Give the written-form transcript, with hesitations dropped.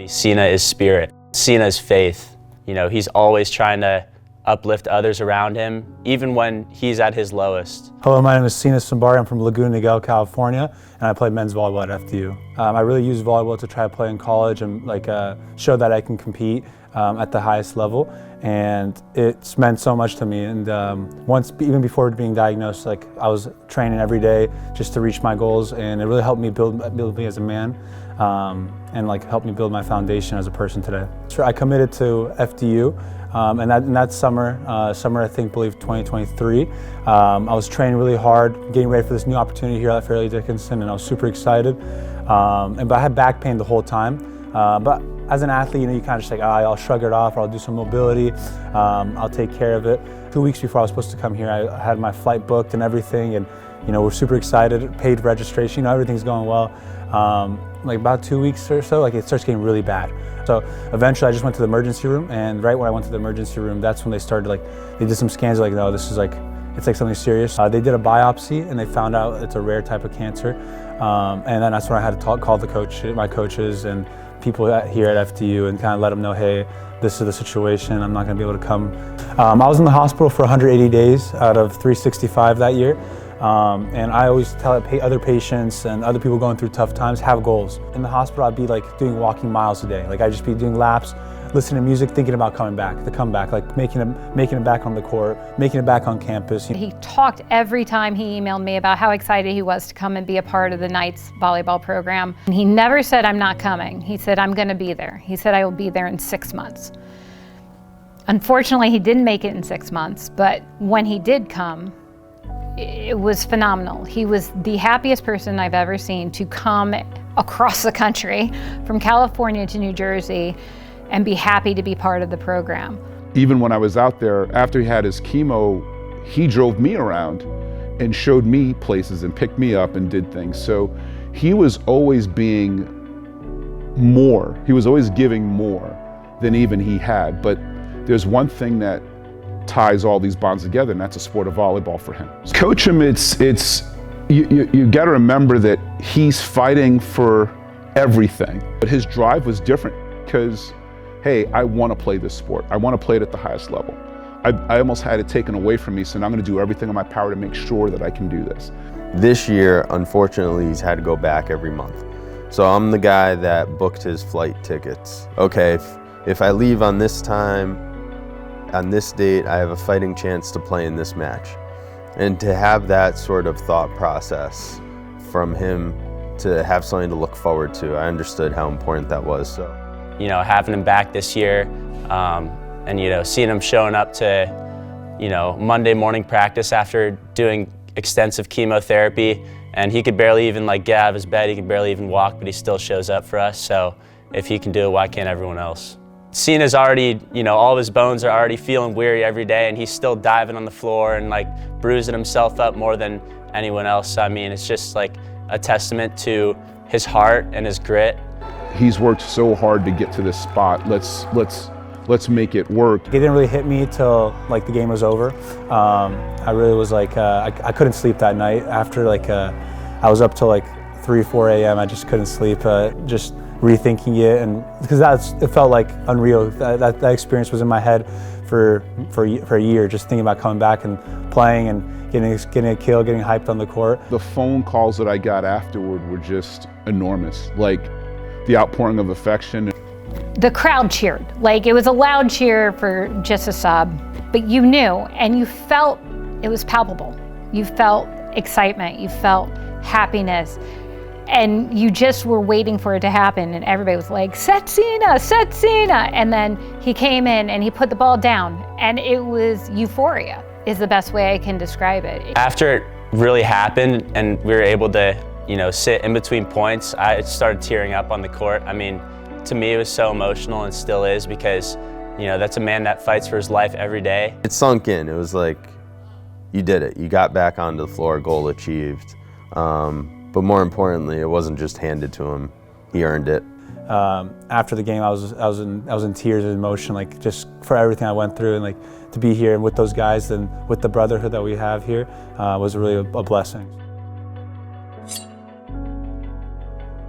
Sina is spirit. Sina is faith. You know, he's always trying to uplift others around him, even when he's at his lowest. Hello, my name is Sina Sinbari. I'm from Laguna Niguel, California, and I play men's volleyball at FDU. I really use volleyball to try to play in college and show that I can compete at the highest level, and it's meant so much to me. And even before being diagnosed, I was training every day just to reach my goals, and it really helped me build me as a man, and helped me build my foundation as a person today. So I committed to FDU. And that summer, I believe 2023, I was training really hard, getting ready for this new opportunity here at Fairleigh Dickinson, and I was super excited. But I had back pain the whole time. But as an athlete, you kind of just I'll shrug it off, or I'll do some mobility, I'll take care of it. 2 weeks before I was supposed to come here, I had my flight booked and everything, and we're super excited, paid registration, everything's going well. About 2 weeks or so, it starts getting really bad. So eventually I just went to the emergency room, and right when I went to the emergency room, that's when they started, they did some scans, no, this is it's something serious. They did a biopsy, and they found out it's a rare type of cancer. And then that's when I had to call my coaches and people here at FDU and kind of let them know, hey, this is the situation, I'm not gonna be able to come. I was in the hospital for 180 days out of 365 that year. And I always tell other patients and other people going through tough times, have goals. In the hospital, I'd be doing walking miles a day. I'd just be doing laps, listening to music, thinking about coming back, making it back on the court, making it back on campus. He talked every time he emailed me about how excited he was to come and be a part of the Knights volleyball program. And he never said, I'm not coming. He said, I'm gonna be there. He said, I will be there in 6 months. Unfortunately, he didn't make it in 6 months, but when he did come, it was phenomenal. He was the happiest person I've ever seen to come across the country from California to New Jersey and be happy to be part of the program. Even when I was out there, after he had his chemo, he drove me around and showed me places and picked me up and did things. So he was always being more. He was always giving more than even he had. But there's one thing that ties all these bonds together, and that's a sport of volleyball for him. Coach him, you got to remember that he's fighting for everything. But his drive was different because, hey, I want to play this sport. I want to play it at the highest level. I almost had it taken away from me, so now I'm going to do everything in my power to make sure that I can do this. This year, unfortunately, he's had to go back every month. So I'm the guy that booked his flight tickets. Okay, if I leave on this time, on this date, I have a fighting chance to play in this match. And to have that sort of thought process from him, to have something to look forward to, I understood how important that was. So, having him back this year, and seeing him showing up to, Monday morning practice after doing extensive chemotherapy, and he could barely even get out of his bed, he could barely even walk, but he still shows up for us. So if he can do it, why can't everyone else? Sina's already, all of his bones are already feeling weary every day, and he's still diving on the floor and bruising himself up more than anyone else. I mean, it's just a testament to his heart and his grit. He's worked so hard to get to this spot. Let's make it work. It didn't really hit me till the game was over. I really was I couldn't sleep that night. After I was up till 3, 4 a.m. I just couldn't sleep. Just rethinking it, and because it felt unreal. That experience was in my head for a year, just thinking about coming back and playing and getting a kill, getting hyped on the court. The phone calls that I got afterward were just enormous, the outpouring of affection. The crowd cheered. It was a loud cheer for just a sub, but you knew, and you felt it was palpable. You felt excitement, you felt happiness. And you just were waiting for it to happen, and everybody was like, set Sina, set Sina. And then he came in and he put the ball down, and it was euphoria, is the best way I can describe it. After it really happened and we were able to, sit in between points, I started tearing up on the court. I mean, to me it was so emotional, and still is, because, that's a man that fights for his life every day. It sunk in. It was you did it. You got back onto the floor, goal achieved. But more importantly, it wasn't just handed to him; he earned it. After the game, I was in tears of emotion, just for everything I went through, and to be here with those guys and with the brotherhood that we have here was really a blessing.